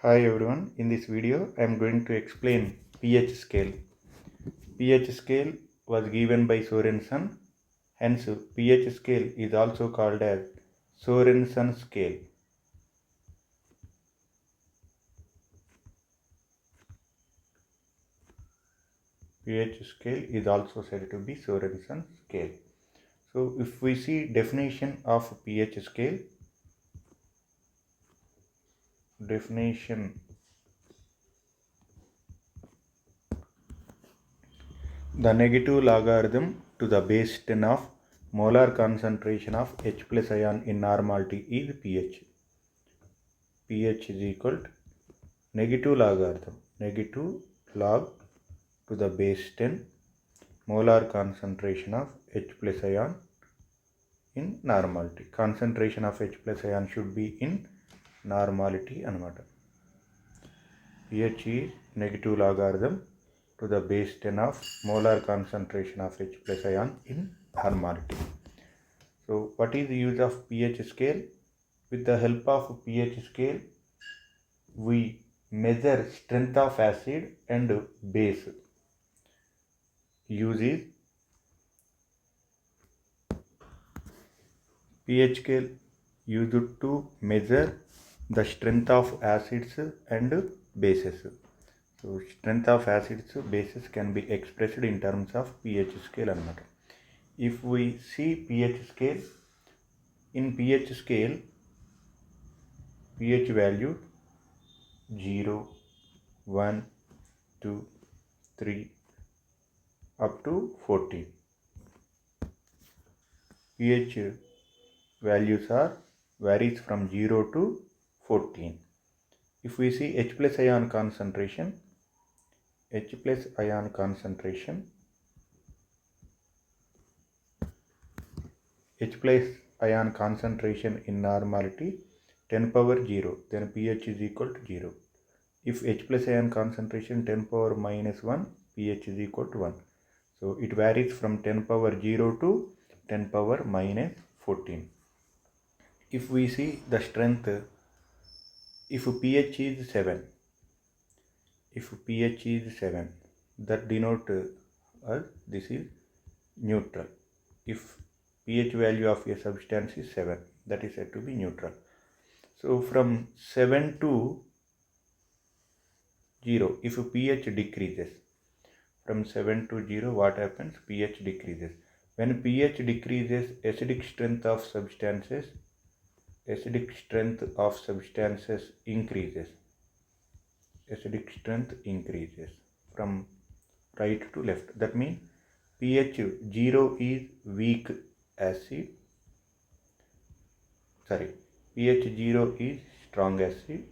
Hi everyone, in this video I am going to explain pH scale. pH scale was given by Sorensen, hence pH scale is also called as Sorensen scale. pH scale is also said to be Sorensen scale. So if we see definition of pH scale, the negative logarithm to the base 10 of molar concentration of H plus ion in normality is pH. pH is equal to negative log to the base 10 molar concentration of H plus ion in normality. Concentration of H plus ion should be in normality anamata. pH is negative logarithm to the base 10 of molar concentration of H plus ion in normality. So what is the use of pH scale? With the help of pH scale, we measure strength of acid and base. Use is pH scale used to measure the strength of acids and bases. So strength of acids bases can be expressed in terms of pH scale anamata. If we see pH scale, in pH scale pH value 0, 1, 2, 3 up to 14. pH values varies from 0 to 14. If we see H plus ion concentration in normality 10 power 0, then pH is equal to 0. If H plus ion concentration 10 power minus 1, pH is equal to 1. So it varies from 10 power 0 to 10 power minus 14. If we see the strength, if pH is 7, that denote this is neutral. If pH value of a substance is 7, that is said to be neutral. So from 7 to 0, if pH decreases, from 7 to 0, what happens? pH decreases. When pH decreases, acidic strength of substances increases. Acidic strength increases from right to left. That means pH 0 is weak acid. pH 0 is strong acid.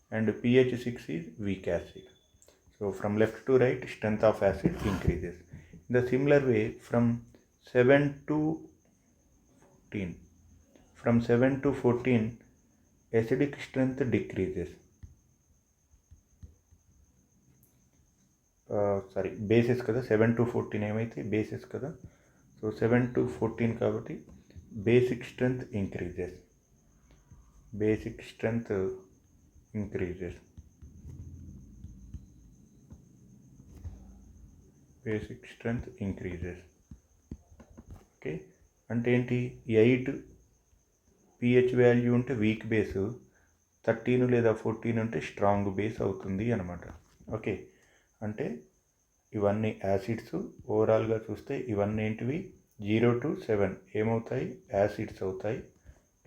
And pH 6 is weak acid. So from left to right, strength of acid increases. In the similar way, from 7 to 14, acidic strength decreases. Bases kada 7 to 14 ఏమైతే bases kada. So 7 to 14 కాబట్టి basic strength increases. Okay, అంటే ఏంటి? 8 pH value ఉంటే weak base, 13 లేదా 14 ఉంటే strong base అవుతుంది అనమాట. Okay, అంటే ఇవన్నీ యాసిడ్స్. ఓవరాల్గా చూస్తే ఇవన్నీ ఏంటివి? 0 to 7 ఏమవుతాయి? యాసిడ్స్ అవుతాయి.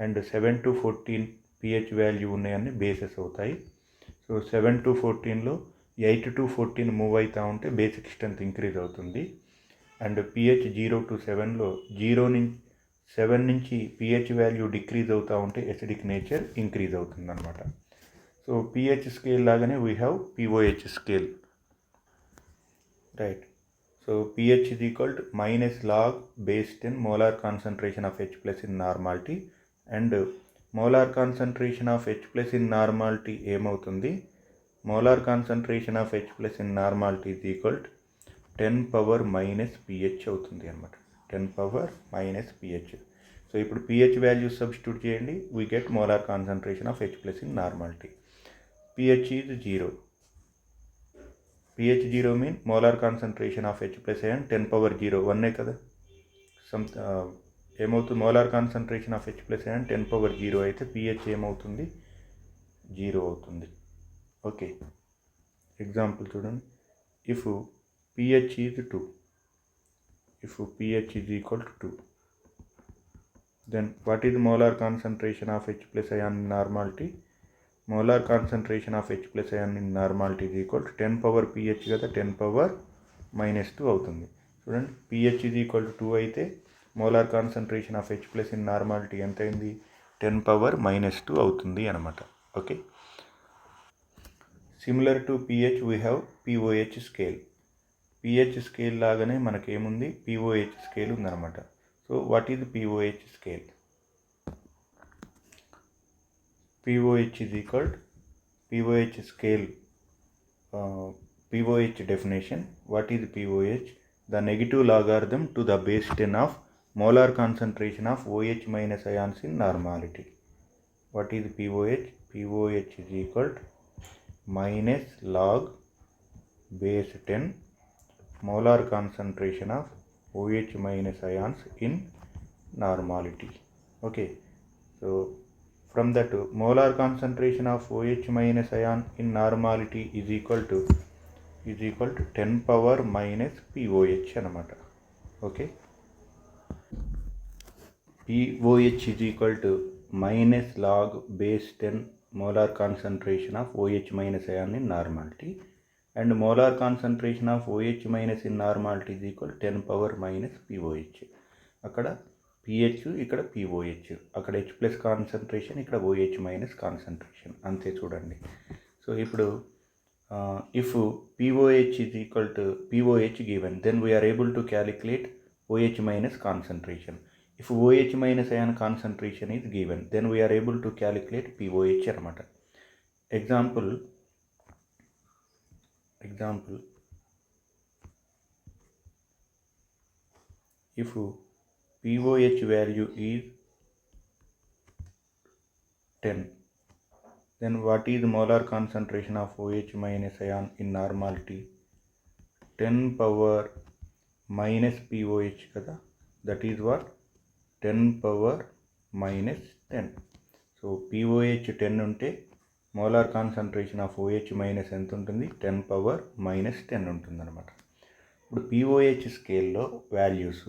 అండ్ 7 to 14 pH వాల్యూ ఉన్నాయన్నీ బేసెస్ అవుతాయి. సో 7 to 14లో 8 to 14 మూవ్ అవుతూ ఉంటే బేసిక్ స్ట్రెంత్ ఇంక్రీజ్ అవుతుంది. అండ్ pH 0 to 7లో 7 నుంచి pH వాల్యూ డిక్రీజ్ అవుతూ ఉంటే ఎసిడిక్ నేచర్ ఇంక్రీజ్ అవుతుంది అనమాట. సో pH స్కేల్ లాగానే we have pOH scale, right. So pH is equal to minus log base 10 molar concentration of H plus in normality. And molar concentration of H plus in normality ఏమవుతుంది? Molar concentration of H plus in normality is equal to 10 power minus pH అవుతుంది అనమాట. 10 power minus pH. So ఇప్పుడు pH values substitute చేయండి, we get molar concentration of H plus in normality. pH is 0. pH 0 mean molar concentration of H plus ion 10^0 1 కదా. ఏమవుతుంది, molar concentration of H plus ion 10^0 అయితే pH ఏమవుతుంది, 0 అవుతుంది. Okay, example చూడండి. If pH is 2, if pH is equal to 2, then what is molar concentration of H plus ion in normality? Molar concentration of H plus ion in normality is equal to 10 power pH కదా, 10 power minus 2 అవుతుంది. చూడండి, pH is equal to 2 అయితే molar concentration of H plus in normality ఎంత అయింది, 10 power minus 2 అవుతుంది అనమాట. Okay, similar to pH we have pOH scale. pH scale లాగానే మనకేముంది, pOH స్కేల్ ఉందన్నమాట. So what is pOH scale? pOH is equal pOH scale, pOH definition. What is pOH? The negative logarithm to the base 10 of molar concentration of OH minus ions in normality. What is pOH? pOH is equal minus log base 10 molar concentration of OH minus ions in normality. Okay, so from that molar concentration of OH minus ion in normality is equal to 10 power minus pOH anamata. Okay, pOH is equal to minus log base 10 molar concentration of OH minus ion in normality, and molar concentration of OH minus in normality is equal 10 power minus pOH. అక్కడ pH, ఇక్కడ pOH, అక్కడ H plus concentration, ఇక్కడ OH minus concentration, అంతే చూడండి. So ఇప్పుడు if pOH is equal to pOH given, then we are able to calculate OH minus concentration. If OH minus ion concentration is given, then we are able to calculate pOH అనమాట. Example, if pOH value is 10, then what is molar concentration of OH minus ion in normality? 10 power minus pOH kada, that is what, 10 power minus 10. So pOH 10 unte molar concentration of OH minus ఎంత ఉంటుంది, 10 power minus 10 ఉంటుంది అనమాట. ఇప్పుడు pOH స్కేల్లో values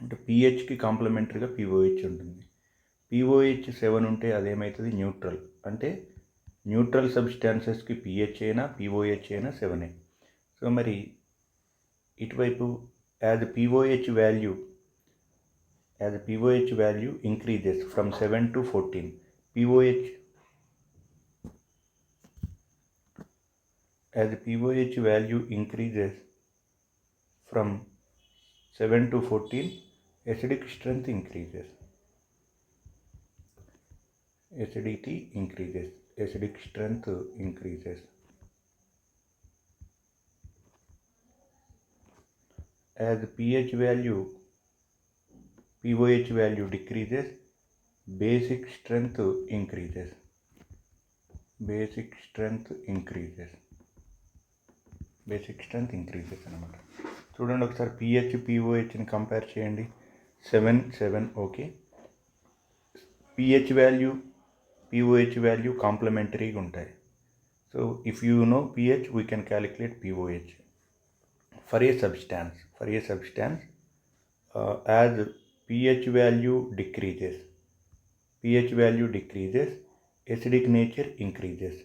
అంటే pHకి కాంప్లిమెంటరీగా pOH ఉంటుంది. pOH 7 ఉంటే అదేమవుతుంది, neutral. అంటే న్యూట్రల్ సబ్స్టాన్సెస్కి pH అయినా pOH అయినా 7. సో మరి ఇటువైపు as pOH value increases from 7 to 14, as pOH value increases from 7 to 14, acidic strength increases. Acidity increases, acidic strength increases. As pOH value decreases, basic strength increases. Basic strength increases అనమాట. చూడండి ఒకసారి pH pOHని compare చేయండి. 7 okay. pH value pOH value కాంప్లిమెంటరీగా ఉంటాయి. So if you know pH we can calculate pOH for a substance. As pH value decreases, acidic nature increases.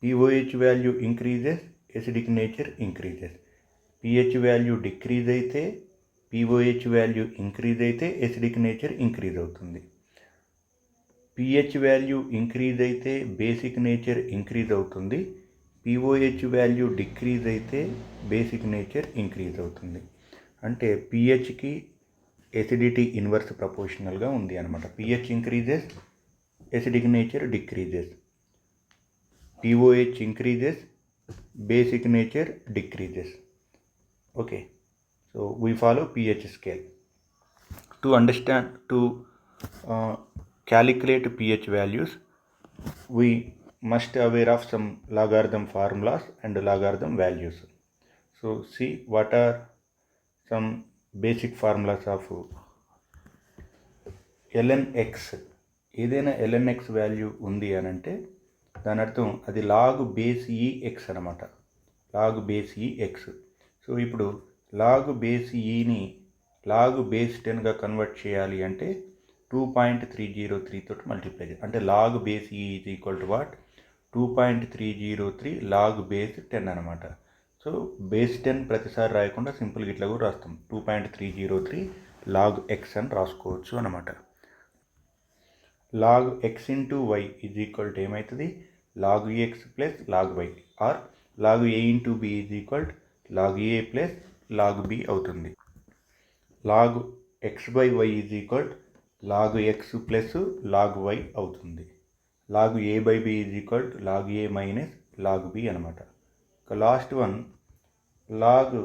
pOH value increases, acidic nature increases. pH value decrease అయితే pOH value increase అయితే acidic nature increase అవుతుంది. pH value increase అయితే basic nature increase అవుతుంది. pOH value decrease అయితే basic nature increase అవుతుంది. అంటే pHకి acidity inverse ప్రపోర్షనల్గా ఉంది అనమాట. pH increases, acidic nature decreases. pOH increases, basic nature decreases. Okay, so we follow pH scale. To to calculate pH values, we must aware of some logarithm formulas and logarithm values. So see what are some basic formulas of ln x. ఏదైనా ln x value ఉంది అని అంటే దాని అర్థం అది log base e x అనమాట. Log base e x. So ఇప్పుడు log base ఈని లాగ్ బేస్ 10గా కన్వర్ట్ చేయాలి అంటే 2.303 తోటి మల్టిప్లై చేయాలి. అంటే log base e is equal to what? 2.303 log base 10 అనమాట. సో బేస్ 10 ప్రతిసారి రాయకుండా సింపుల్గా ఇట్లా కూడా రాస్తాం. 2.303 లాగ్ ఎక్స్ అని రాసుకోవచ్చు అనమాట. Log x into y is equal to ఏమవుతుంది? Log x plus log y, or log A into b is equal log a plus log b అవుతుంది. Log x by y is equal log x plus log y అవుతుంది. Log a by b is equal log a minus log b అనమాట. ఇక last one log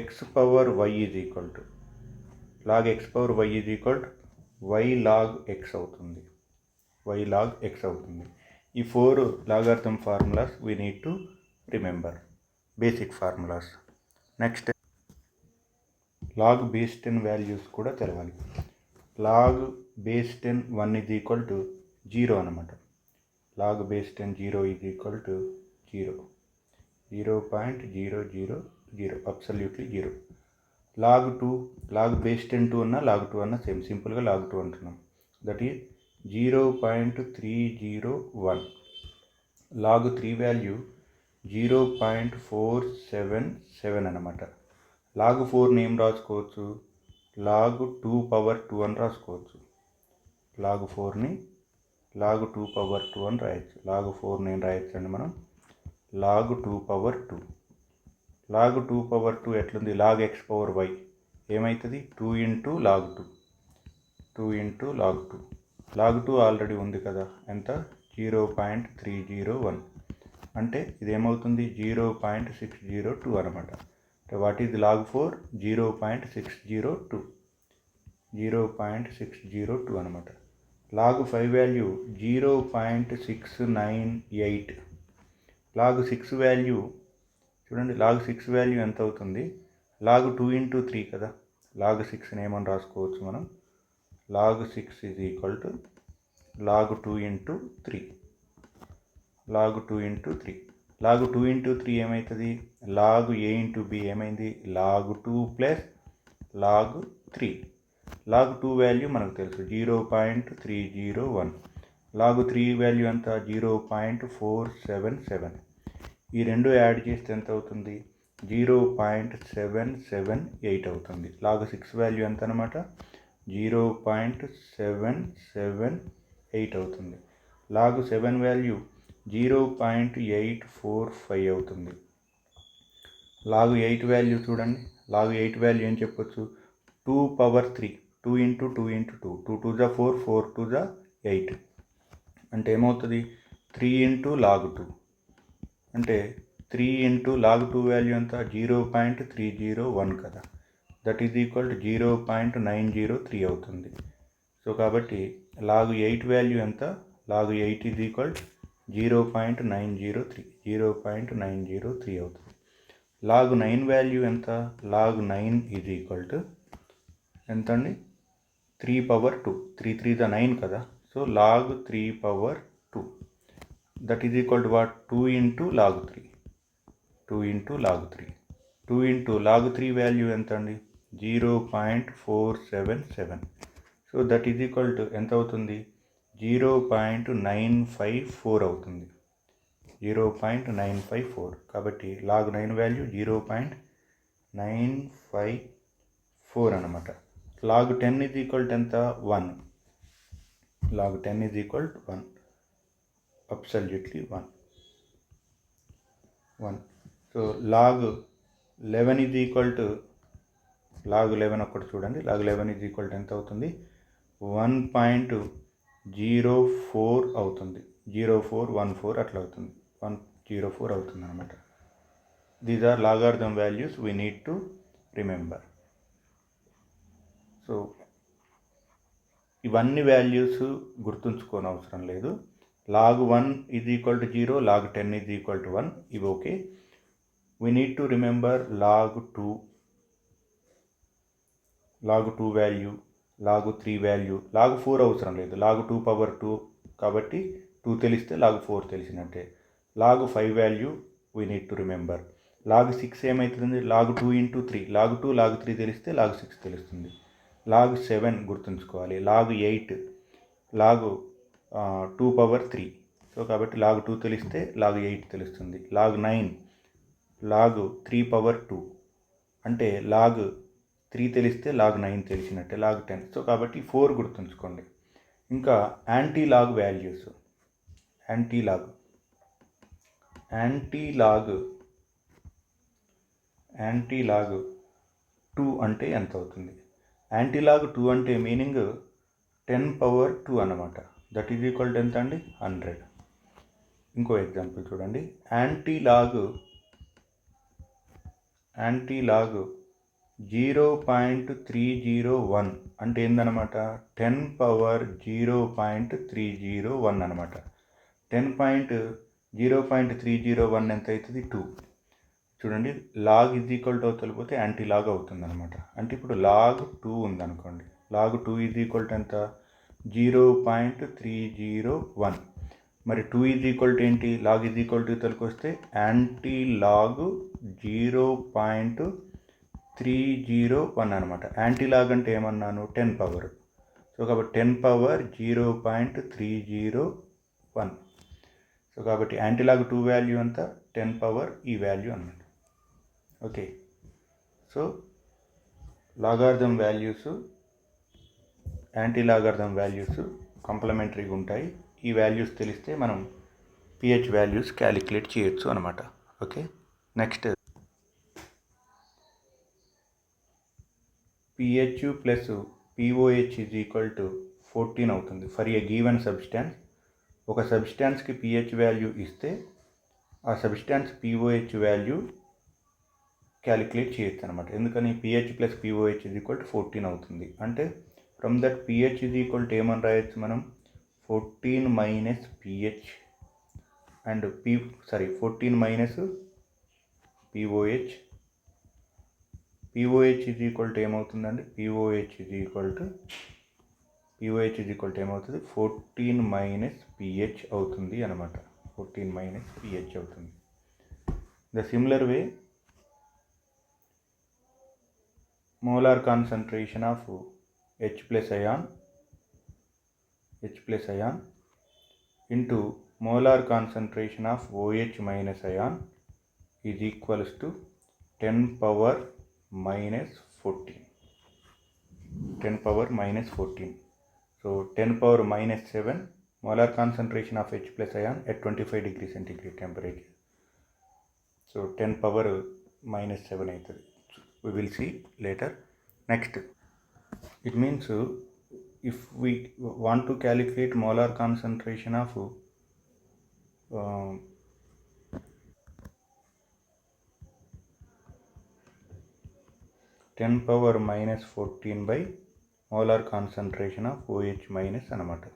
x power y is equal to log x power y is equal why log x అవుతుంది. Y log x అవుతుంది. ఈ 4 logarithm formulas we need to remember, basic formulas. Next log base 10 values కూడా తెలవాలి. Log base 10 1 is equal to 0 అనమాట. Log base 10 0 is equal to 0, 0.000, absolutely 0. Log 2, log base 10 2 అన్నా log 2 అన్నా same, సింపుల్గా log 2 అంటున్నాం. That is 0.301. Log 3 value 0.477 అనమాట. Log 4ని ఏం రాసుకోవచ్చు? లాగ్ 2 పవర్ 2 అని రాసుకోవచ్చు. లాగ్ 4ని లాగ్ 2 పవర్ 2 అని రాయొచ్చు. లాగ్ 4ని ఏం రాయొచ్చు అండి మనం? Log 2 power 2. లాగ్ 2 పవర్ 2 ఎట్లుంది? లాగ్ ఎక్స్ పవర్ వై ఏమవుతుంది? 2 into log 2, 2 into log 2. Log 2 already ఉంది కదా, ఎంత? 0.301. అంటే ఇది ఏమవుతుంది? 0.602 అనమాట. What is log 4? 0.602, 0.602 అనమాట. Log 5 value 0.698. లాగ్ 6 వాల్యూ చూడండి, లాగ్ 6 వాల్యూ ఎంత అవుతుంది? లాగ్ 2 ఇంటూ 3 కదా. లాగ్ 6ని ఏమని రాసుకోవచ్చు మనం? Log 6 is equal to log 2 into 3. Log 2 into 3. Log 2 into 3 ఏమవుతుంది? లాగ్ ఏ ఇంటూ బి ఏమైంది? Log 2 plus log 3. Log 2 value మనకు తెలుసు 0.301. లాగ్ 3 వాల్యూ ఎంత? 0.477. ఈ రెండు యాడ్ చేస్తే ఎంత అవుతుంది? 0.778 అవుతుంది. లాగ్ 6 వాల్యూ ఎంత అనమాట? 0.778 అవుతుంది. లాగ్ 7 వాల్యూ 0.845 అవుతుంది. లాగ్ 8 వాల్యూ చూడండి. లాగ్ 8 వాల్యూ ఏం చెప్పొచ్చు? 2 పవర్ 3, 2 ఇంటూ 2 ఇంటూ 2, 2 2 జా 4, 4 2 జా 8. అంటే ఏమవుతుంది? 3 ఇంటూ లాగ్ 2. అంటే 3 ఇంటూ లాగ్ 2 వాల్యూ ఎంత? 0.301 కదా. దట్ ఈజ్ ఈక్వల్ టు 0.903 అవుతుంది. సో కాబట్టి లాగ్ 8 వాల్యూ ఎంత? లాగ్ 8 ఈజ్ ఈక్వల్ 0.903, 0.903 అవుతుంది. లాగ్ 9 వాల్యూ ఎంత? లాగ్ 9 ఈజ్ ఈక్వల్ టు ఎంత అండి? 3 పవర్ 2, 3 3 ద 9 కదా. So log 3 power 2 that is equal to what? 2 into log 3, 2 into log 3. 2 into log 3 value ఎంత అండి? 0.477. So that is equal to ఎంత అవుతుంది? 0.954 అవుతుంది. 0.954. కాబట్టి లాగ్ 9 వాల్యూ 0.954 అనమాట. లాగ్ 10 ఈజ్ ఈక్వల్ టు ఎంత? 1. Log 10 is equal to 1, absolutely 1. So log 11 is equal to log 11 ఒక్కటి చూడండి. లాగ్ 11 ఈజ్ ఈక్వల్ టు ఎంత అవుతుంది? 1.04 అవుతుంది. 0414 అట్లా అవుతుంది. 104 అవుతుంది అనమాట. These are logarithm values we need to remember. So ఇవన్నీ వాల్యూస్ గుర్తుంచుకోని అవసరం లేదు. log 1 is equal to 0, log 10 is equal to 1, ఇవి okay. we need to remember log 2 value, log 3 value, log 4 అవసరం లేదు, log 2 power 2 కాబట్టి 2 తెలిస్తే log 4 తెలిసినట్టే. log 5 value we need to remember. log 6 ఏమవుతుంది, log 2 into 3, log 2 log 3 తెలిస్తే log 6 తెలుస్తుంది. log 7 గుర్తుంచుకోవాలి, log 8 log 2 power 3, so కాబట్టి log 2 తెలిస్తే log 8 తెలుస్తుంది. log 9 log 3 power 2 అంటే log 3 తెలిస్తే log 9 తెలిసినట్టే, log 10. సో కాబట్టి 4 గుర్తుంచుకోండి. ఇంకా anti log values, anti log 2 అంటే ఎంత అవుతుంది? యాంటీ లాగ్ 2 అంటే మీనింగ్ 10 power 2 అన్నమాట. దట్ ఈజ్ ఈక్వల్ టు ఎంత అండి? 100. ఇంకో ఎగ్జాంపుల్ చూడండి. యాంటీ లాగ్ 0.301 అంటే ఏందన్నమాట? 10 power 0.301 అనమాట. 0.301 ఎంత అవుతుంది? 2. చూడండి, లాగ్ ఈజ్ ఈక్వల్ టు తెలిపోతే యాంటీ లాగ్ అవుతుంది అనమాట. అంటే ఇప్పుడు లాగ్ 2 ఉందనుకోండి, లాగ్ 2 ఈజ్ ఈక్వల్ టు ఎంత? 0.301. మరి 2 ఈజ్ ఈక్వల్ టు ఏంటి? లాగ్ ఈజ్ ఈక్వల్ టు తెలికొస్తే యాంటీ లాగ్ 0.301 అనమాట. యాంటీ లాగ్ అంటే ఏమన్నాను? 10 పవర్. సో కాబట్టి 10 power 0.301. సో కాబట్టి యాంటీ లాగ్ 2 వాల్యూ అంతా 10 power ఈ వాల్యూ అన్నమాట. Okay, so logarithm values, antilogarithm values కాంప్లిమెంటరీగా ఉంటాయి. ఈ వాల్యూస్ తెలిస్తే మనం పిహెచ్ వాల్యూస్ క్యాలిక్యులేట్ చేయొచ్చు అనమాట. Okay, next pH plus pOH is equal to 14 అవుతుంది ఫర్ ఏ గివెన్ సబ్స్టాన్స్. ఒక సబ్స్టాన్స్కి పిహెచ్ వాల్యూ ఇస్తే ఆ సబ్స్టాన్స్ పిఓహెచ్ వాల్యూ క్యాలిక్యులేట్ చేయొచ్చు అనమాట. ఎందుకని? PH plus pOH is equal to 14 అవుతుంది. అంటే from that pH is equal to ఏమని రాయొచ్చు మనం? 14 minus pH and 14 minus pOH. POH is equal to ఏమవుతుందండి? పిఓహెచ్ ఈజ్ ఈక్వల్ టు ఏమవుతుంది? 14 మైనస్ పిహెచ్ అవుతుంది అనమాట. 14 మైనస్ పిహెచ్ అవుతుంది. The similar way molar concentration of H plus ion into molar concentration of OH minus ion is equals to 10 power minus 14. 10 power minus 14. So 10 power minus 7 molar concentration of H plus ion at 25 degrees centigrade temperature. So 10 power minus 7 అవుతుంది. We will see later. Next, it means if we want to calculate molar concentration of 10 power minus 14 by molar concentration of OH minus anamata.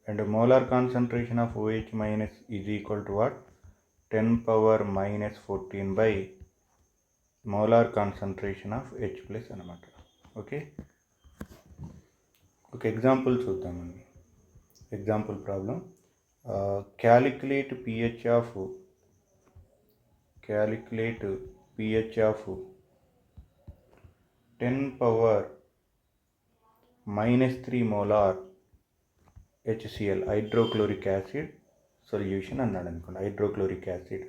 And molar concentration of OH minus is equal to what? 10 power minus 14 by molar concentration of H plus anamata. Okay. ఒక example చూద్దామండి. Example problem. Calculate pH of 10 power minus 3 molar HCl hydrochloric acid solution అన్నాడు అనుకోండి. Hydrochloric acid,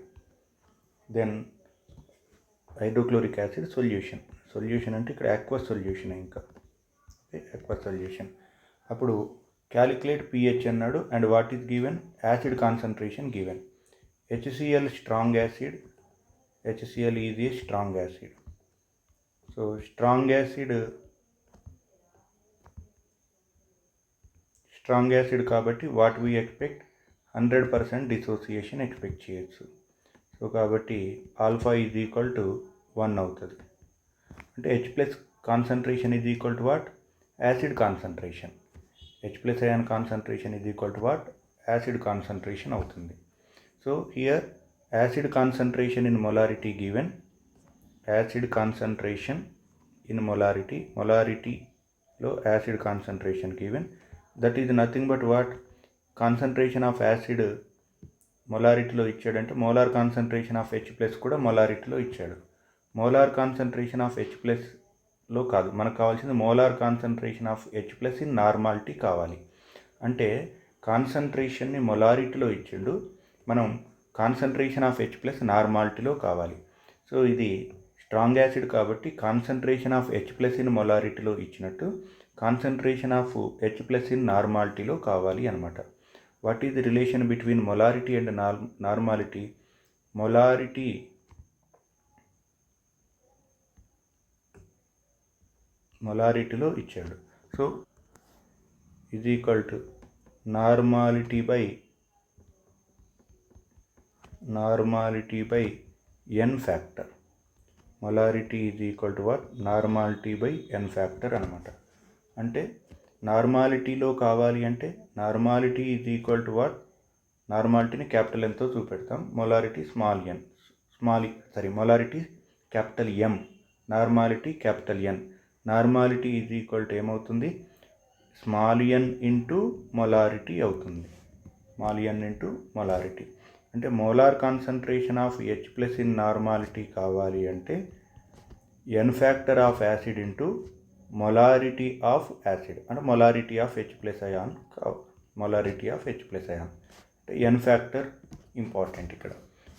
then hydrochloric acid solution అంటే ఇక్కడ aqueous solution, ఇంకా aqueous solution. అప్పుడు calculate pH అన్నాడు and what is given? Acid concentration given. HCl strong acid, HCl is a strong acid. So strong acid కాబట్టి what we expect? 100% dissociation expect చేయొచ్చు. So కాబట్టి alpha is equal to 1 అవుతుంది. అంటే H plus concentration is equal to what? acid concentration. H plus ion concentration is equal to what? Acid concentration అవుతుంది. So here acid concentration in molarity given, acid concentration in molarity లో acid concentration given, that is nothing but what? Concentration of acid మొలారిటీలో ఇచ్చాడంటే molar concentration of H plus కూడా మొలారిటీలో ఇచ్చాడు. Molar concentration of H ప్లస్లో కాదు, మనకు కావాల్సింది molar concentration of H plus in normality కావాలి. అంటే కాన్సన్ట్రేషన్ని మొలారిటీలో ఇచ్చిండు, మనం కాన్సన్ట్రేషన్ ఆఫ్ హెచ్ ప్లస్ నార్మాలిటీలో కావాలి. సో ఇది స్ట్రాంగ్ యాసిడ్ కాబట్టి concentration of H plus in మొలారిటీలో ఇచ్చినట్టు concentration of H plus in నార్మాలిటీలో కావాలి అనమాట. What is the relation between molarity and normality? మొలారిటీలో ఇచ్చాడు. So is equal to normality by n factor. Molarity is equal to what? Normality by n factor అనమాట. అంటే నార్మాలిటీలో కావాలి అంటే normality is equal to what? నార్మాలిటీని క్యాపిటల్ ఎంతో చూపెడతాం, molarity molarity capital M, normality capital N. Normality is equal to ఏమవుతుంది? Small n into molarity అవుతుంది. స్మాల్ ఎన్ ఇంటూ మొలారిటీ అంటే molar concentration of H plus in normality కావాలి అంటే n factor of acid into molarity of acid అంటే molarity of H plus ion, molarity of H plus ion అంటే n factor important ఇక్కడ.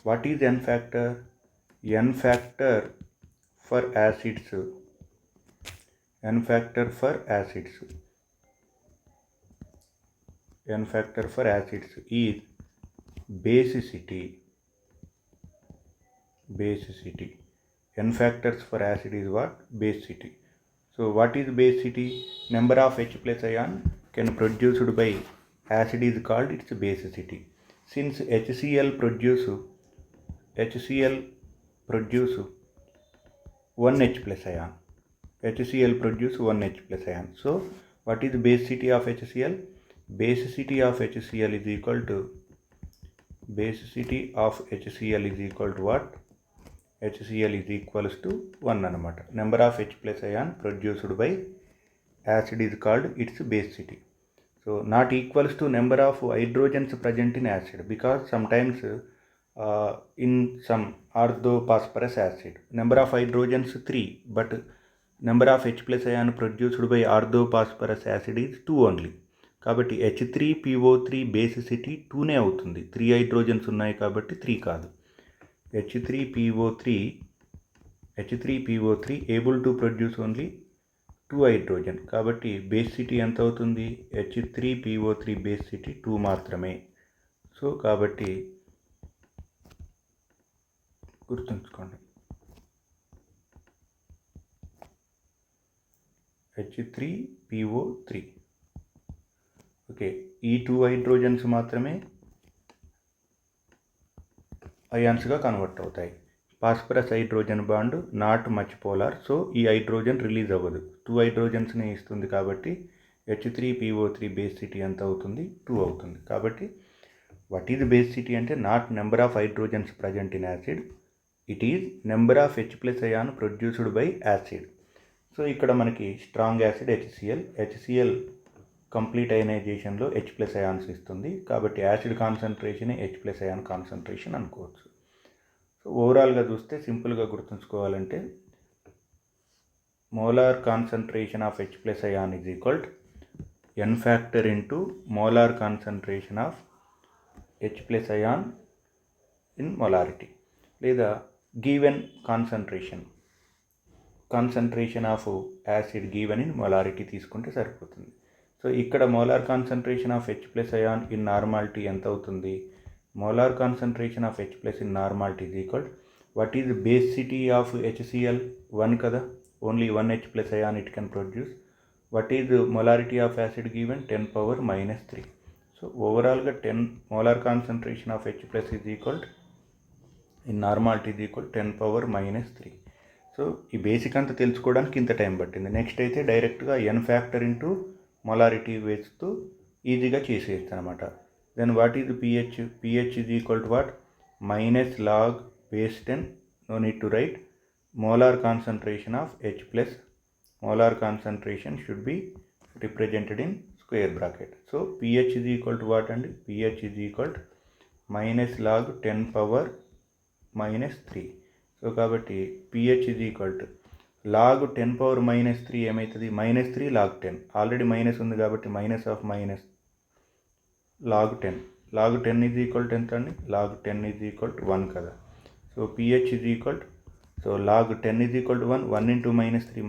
What is N factor? N factor for acids, N factor for acids, N factor for acids is basicity. N factors for acid is what? Basicity. So what is basicity? Number of H plus ion can produced by acid is called its basicity. Since HCl produce 1 H plus ion, HCl produce 1 H plus ion. So what is the basicity of HCl? Basicity of HCl is equal to what? HCl is equals to 1 అనమాట. Number of H plus ion produced by acid is called its basicity. So not equals to number of hydrogens present in acid, because sometimes in some orthophosphorus acid number of hydrogens 3, but number of H plus ion produced by orthophosphorus acid is 2 only. కాబట్టి H3PO3 basicity 2నే అవుతుంది. 3 hydrogens ఉన్నాయి కాబట్టి 3 కాదు. H3PO3 able to produce only 2 hydrogen కాబట్టి basicity ఎంత అవుతుంది? H3PO3 basicity 2 మాత్రమే. So కాబట్టి గుర్తుంచుకోండి, H3PO3 ఓకే. ఈ 2 హైడ్రోజన్స్ మాత్రమే అయాన్స్గా కన్వర్ట్ అవుతాయి. Phosphorus hydrogen bond not much polar, so ఈ హైడ్రోజన్ రిలీజ్ అవ్వదు. 2 హైడ్రోజన్స్ని ఇస్తుంది కాబట్టి H3PO3 బేసిసిటీ ఎంత అవుతుంది? 2 అవుతుంది. కాబట్టి వాట్ ఈజ్ బేసిసిటీ అంటే not number of hydrogens present in acid, it is number of H plus ion produced by acid. So ఇక్కడ మనకి స్ట్రాంగ్ యాసిడ్ HCl కంప్లీట్ అయనైజేషన్లో H ప్లస్ అయాన్స్ ఇస్తుంది కాబట్టి acid concentration H plus ion concentration అనుకోవచ్చు. So ఓవరాల్గా చూస్తే సింపుల్గా గుర్తుంచుకోవాలంటే molar concentration of H plus ion is equal n factor into molar concentration of H plus ion in molarity, లేదా given concentration of acid given in molarity తీసుకుంటే సరిపోతుంది. So ఇక్కడ molar concentration of H plus ion in normality ఎంత అవుతుంది? Molar concentration of H plus in normality is equal what is basicity of HCl? 1 కదా, only 1 H plus ion it can produce. What is molarity of acid given? 10⁻³ so ఓవరాల్గా 10 molar concentration of H plus is equal in normality is equal 10⁻³ so ఈ basic అంతా తెలుసుకోవడానికి ఇంత time పట్టింది. Next అయితే డైరెక్ట్గా n factor into molarity వేస్తూ ఈజీగా చేసేయచ్చు అనమాట. Then what is pH? pH is equal to what? Minus log base 10, no need to write, molar concentration of H plus. Molar concentration should be represented in square bracket. So pH is equal to what? And pH is equal to minus log 10 power minus 3. So kabatti pH is equal to log 10 power minus 3 ఏమైతుంది? minus 3 log 10. Already minus ఉంది కాబట్టి minus of minus log 10. log 10 is equal to ఎంత అండి? log 10 is equal to 1 కదా. So pH is equal to, so log 10 is equal to 1, 1 into minus 3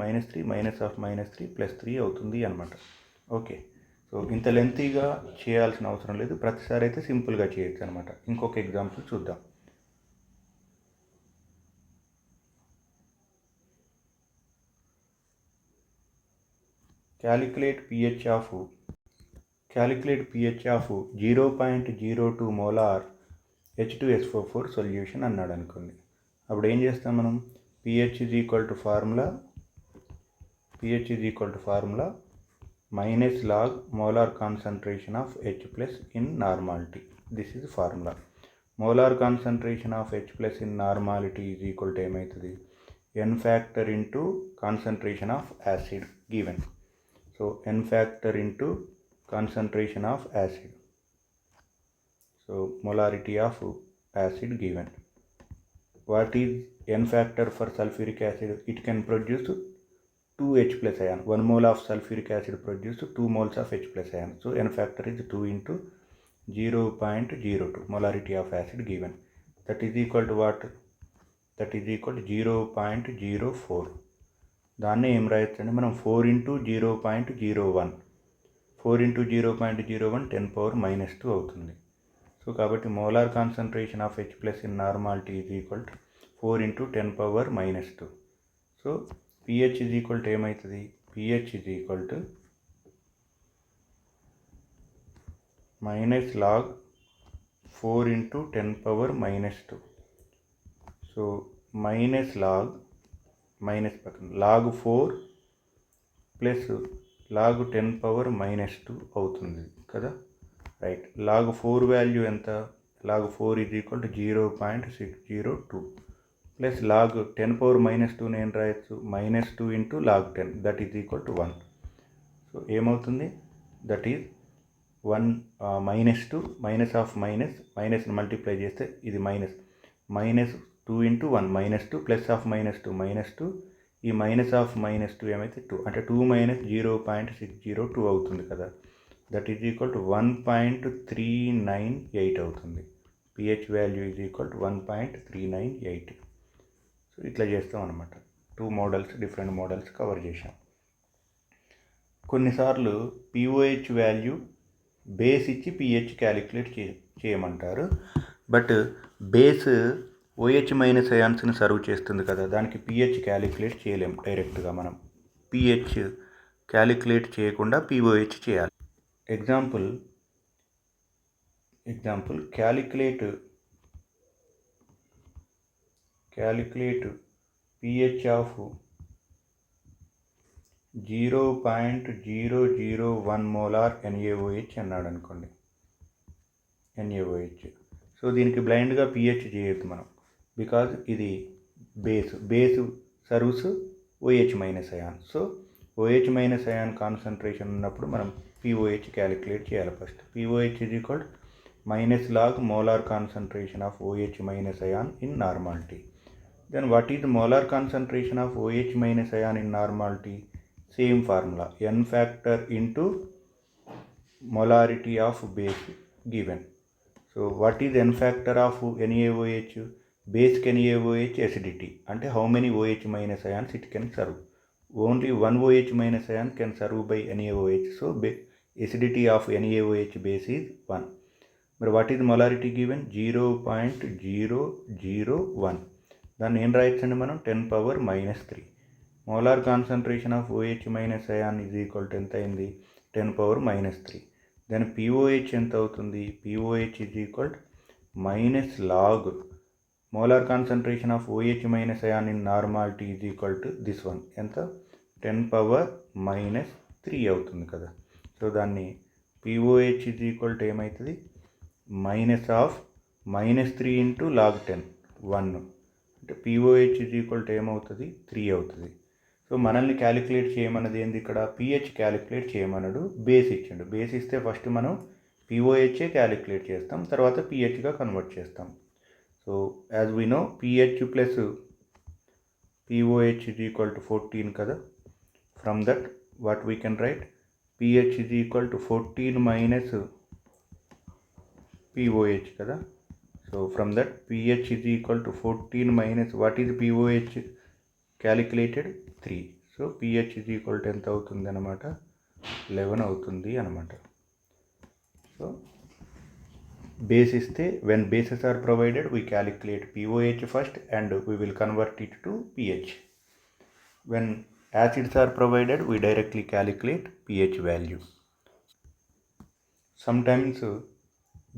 minus of minus 3 plus 3 అవుతుంది అనమాట. Okay, so ఇంత లెంతీగా చేయాల్సిన అవసరం లేదు, ప్రతిసారి అయితే సింపుల్గా చేయొచ్చు అనమాట. ఇంకొక ఎగ్జాంపుల్ చూద్దాం. Calculate pH of 0.02 molar H2SO4 solution అన్నాడు అనుకోండి. అప్పుడు ఏం చేస్తాం మనం? pH is equal to formula minus log molar concentration of H plus in normality. This is formula. Molar concentration of H plus in normality is equal to ఏమవుతుంది? n factor into concentration of acid given. So n factor into concentration of acid. So molarity of acid given. What is n factor for sulfuric acid? It can produce 2 H plus ion. 1 mole of sulfuric acid produces 2 moles of H plus ion. So n factor is 2 into 0.02 molarity of acid given. That is equal to what? That is equal to 0.04. దాన్ని ఏం రాయొచ్చండి మనం? 4 into 0.01. 4 into 0.01 10 power minus 2 అవుతుంది. So కాబట్టి molar concentration of H plus in normality is equal to 4 into 10 power minus 2. So pH is equal to ఏమవుతుంది? pH is equal to minus log 4 into 10 power minus 2. So minus log, minus పక్కన log 4 plus log 10 power minus 2 అవుతుంది కదా, right. Log 4 value ఎంత? Log 4 is equal to 0.602 plus log 10 power minus 2 నేను రాయొచ్చు minus 2 into log 10, that is equal to 1. So ఏమవుతుంది? That is 1 minus 2 minus of మైనస్ని multiply చేస్తే ఇది minus 2 into 1 minus 2 plus of minus 2 ఈ minus of -2 ఏమైతే 2, అంటే 2 minus 0.602 అవుతుంది కదా. దట్ ఈజ్ ఈక్వల్ టు 1.398 అవుతుంది. pH value is equal to 1.398. So ఇట్లా చేస్తాం అనమాట. 2 మోడల్స్, డిఫరెంట్ మోడల్స్ కవర్ చేశాం. కొన్నిసార్లు pOH వాల్యూ బేస్ ఇచ్చి pH క్యాలిక్యులేట్ చేయమంటారు. బట్ బేస్ OH మైనస్ అయాన్స్ని సర్వ్ చేస్తుంది కదా, దానికి pH క్యాలిక్యులేట్ చేయలేం డైరెక్ట్గా. మనం pH క్యాలిక్యులేట్ చేయకుండా pOH చేయాలి. Example calculate pH of 0.001 molar NaOH అన్నాడు అనుకోండి, NaOH. సో దీనికి బ్లైండ్గా pH చేయొద్దు మనం, బికాజ్ ఇది base serves OH minus ion. So OH minus ion concentration ఉన్నప్పుడు మనం pOH క్యాలిక్యులేట్ చేయాలి first. pOH is equal minus log molar concentration of OH minus ion in normality. Then what is molar concentration of OH minus ion in normality? Same formula, n factor into molarity of base given. So what is n factor of NaOH? బేస్కి NaOH acidity, అంటే how many OH minus ions it can serve. Only 1 OH minus ion can serve by NaOH. So acidity of NaOH base is 1. But what is molarity given? 0.001. Then ఏం రాయొచ్చండి మనం? 10 power minus 3. Molar concentration of OH minus ion is equal to ఎంత అయింది? 10 power minus 3. Then pOH ఎంత అవుతుంది? pOH is equal minus log molar concentration of OH minus ion in normality is equal to this one, ఎంత 10⁻³ అవుతుంది కదా. So దాన్ని POH is equal to ఏమవుతుంది, -3 into log10 1, అంటే POH ఈజ్ ఈక్వల్ టు ఏమవుతుంది 3 అవుతుంది. సో మనల్ని క్యాలిక్యులేట్ చేయమన్నది ఏంది, ఇక్కడ pH క్యాలిక్యులేట్ చేయమన్నాడు, బేస్ ఇచ్చిండు. బేస్ ఇస్తే ఫస్ట్ మనం POH క్యాలిక్యులేట్ చేస్తాం, తర్వాత pHగా కన్వర్ట్ చేస్తాం. So as we know pH plus POH is equal to 14 కదా. From that what we can write, pH is equal to 14 minus POH కదా. So from that pH is equal to 14 minus what is POH calculated 3. So pH is equal to ఎంత అవుతుంది అనమాట, 11 అవుతుంది అనమాట. So base ఇస్తే when bases are provided we calculate POH first and we will convert it to pH. When acids are provided we directly calculate pH value. Sometimes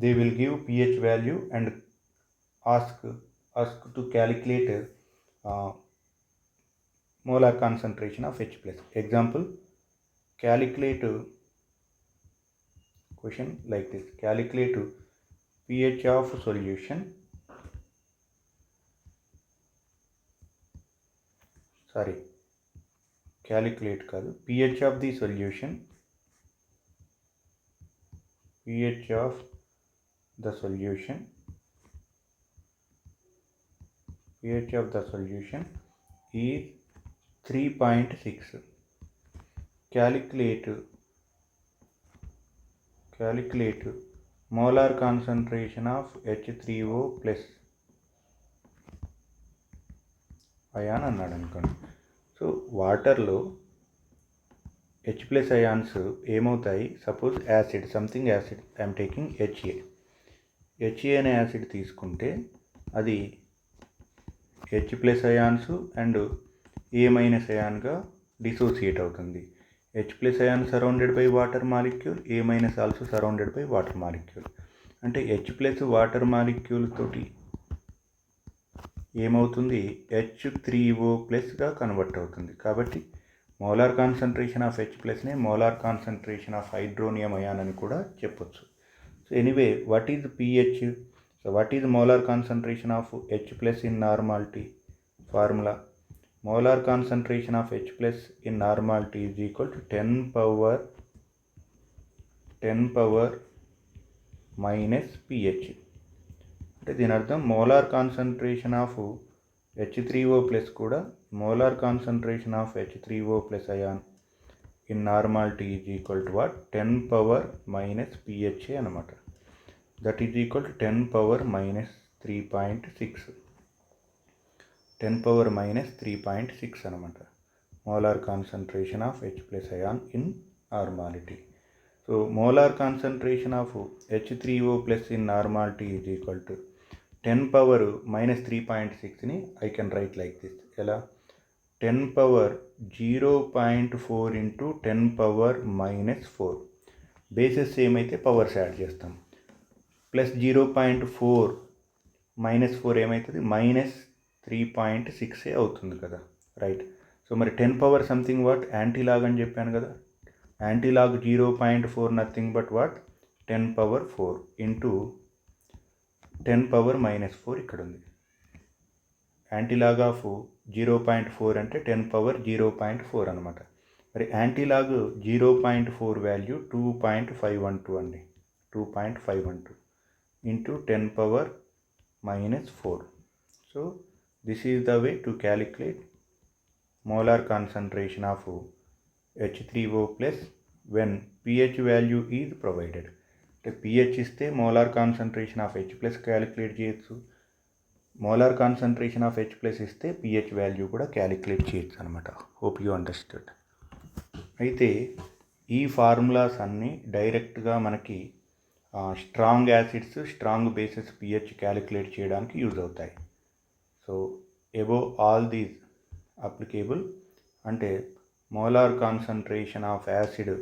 they will give pH value and ask to calculate molar concentration of H plus. Example, calculate question like this, calculate pH of solution, calculate కాదు, pH of the solution, pH of the solution, pH of the solution is 3.6. calculate molar concentration of H3O plus ion అన్నాడు అనుకోండి. So వాటర్లో H plus ions ఏమవుతాయి, suppose acid, something acid, I'm taking HA అనే acid తీసుకుంటే అది H plus ions and A minus అయాన్గా dissociate అవుతుంది. H plus ion surrounded by water molecule, A minus also surrounded by water molecule. అంటే H plus water molecule తోటి ఏమవుతుంది, H3O ప్లస్గా convert అవుతుంది. కాబట్టి మోలార్ కాన్సన్ట్రేషన్ ఆఫ్ H ప్లస్నే molar concentration of hydronium ion అని కూడా చెప్పొచ్చు. So anyway what is pH, so what is molar concentration of H plus in normality, formula molar concentration of H plus in normality is equal to 10⁻⁻⁻ pH. అంటే దీని అర్థం molar concentration of H3O plus కూడా molar concentration of H3O plus ion in normality is equal to what, 10⁻⁻pH అనమాట. That is equal to 10⁻⁻3.6, 10⁻⁻3.6 అనమాట molar concentration of H plus ion in normality. So molar concentration of H3O plus in normality is equal to 10⁻⁻3.6ని I can write like this, ఎలా 10⁻0.4 into 10⁻⁻4. Bases ఏమైతే powers add చేస్తాం, plus 0.4 -4 ఏమవుతుంది, -3.6 అవుతుంది కదా, right. So మరి 10 power something what, anti-lock అని చెప్పాను కదా, anti-lock 0.4 nothing but what 10⁻4 into 10⁻⁻4 ఇక్కడ ఉంది. యాంటీలాగ్ ఆఫ్ 0.4 అంటే 10⁻0.4 అనమాట. మరి యాంటీలాగ్ 0.4 వాల్యూ 2.512 అండి, 2.512 into 10⁻⁻4. So this is the way to calculate molar concentration of H3O plus when pH value is provided. అంటే pH ఇస్తే molar concentration of H plus calculate చేయొచ్చు, molar concentration of H plus ఇస్తే pH value కూడా calculate చేయొచ్చు అనమాట. Hope you understood. అయితే ఈ formulas అన్నీ డైరెక్ట్గా మనకి strong acids, strong bases pH calculate చేయడానికి యూజ్ అవుతాయి. So above all these applicable అంటే మోలార్ కాన్సన్ట్రేషన్ ఆఫ్ యాసిడ్ని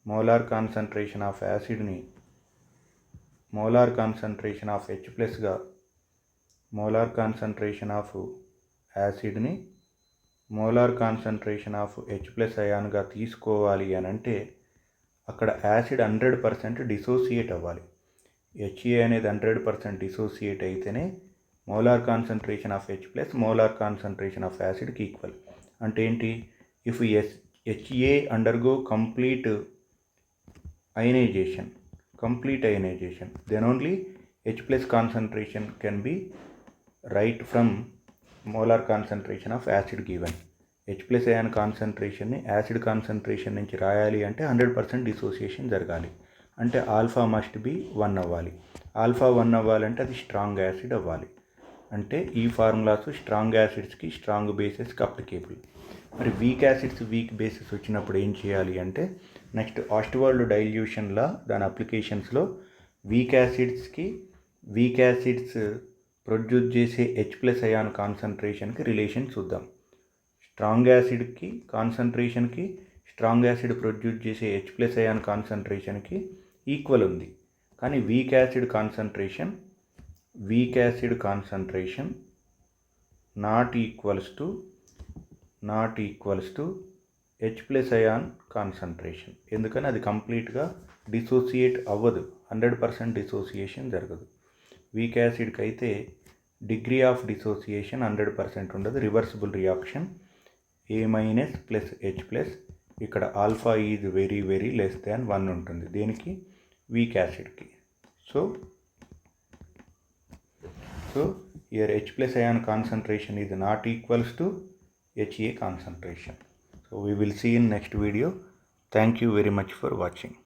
మోలార్ కాన్సన్ట్రేషన్ ఆఫ్ H ప్లస్గా మోలార్ కాన్సన్ట్రేషన్ ఆఫ్ యాసిడ్ని మోలార్ కాన్సన్ట్రేషన్ ఆఫ్ H+ అయాన్గా తీసుకోవాలి అని అంటే అక్కడ యాసిడ్ 100% డిసోసియేట్ అవ్వాలి. HA అనేది 100% డిసోసియేట్ అయితేనే molar concentration of H+ molar concentration of యాసిడ్కి ఈక్వల్. అంటే ఏంటి? If HA undergo complete ionization, then only H+ concentration can be right from molar concentration of acid given. H+ ion కాన్సన్ట్రేషన్ని acid concentration నుంచి రాయాలి అంటే 100% dissociation జరగాలి. అంటే alpha must be 1 అవ్వాలి. ఆల్ఫా 1 అవ్వాలంటే అది స్ట్రాంగ్ యాసిడ్ అవ్వాలి. అంటే ఈ ఫార్ములాస్ స్ట్రాంగ్ యాసిడ్స్కి స్ట్రాంగ్ బేసెస్కి అప్లికేబుల్. మరి వీక్ యాసిడ్స్ వీక్ బేసెస్ వచ్చినప్పుడు ఏం చేయాలి అంటే నెక్స్ట్ ఆస్టివాల్డ్ డైల్యూషన్లో దాని అప్లికేషన్స్లో వీక్ యాసిడ్స్ ప్రొడ్యూస్ చేసే H+ అయాన్ కాన్సన్ట్రేషన్కి రిలేషన్ చూద్దాం. స్ట్రాంగ్ యాసిడ్కి కాన్సన్ట్రేషన్కి స్ట్రాంగ్ యాసిడ్ ప్రొడ్యూస్ చేసే H+ అయాన్ కాన్సన్ట్రేషన్కి ఈక్వల్ ఉంది. కానీ weak acid concentration not equals to H+ ion concentration. ఎందుకని అది కంప్లీట్గా డిసోసియేట్ అవ్వదు, 100% డిసోసియేషన్ జరగదు. వీక్ యాసిడ్కి అయితే డిగ్రీ ఆఫ్ డిసోసియేషన్ 100% ఉండదు, రివర్సిబుల్ రియాక్షన్ A- + H+, ఇక్కడ alpha is very very less than 1 ఉంటుంది దేనికి? వీక్ యాసిడ్కి. So here H+ ion concentration is not equals to HA concentration. So we will see in next video. Thank you very much for watching.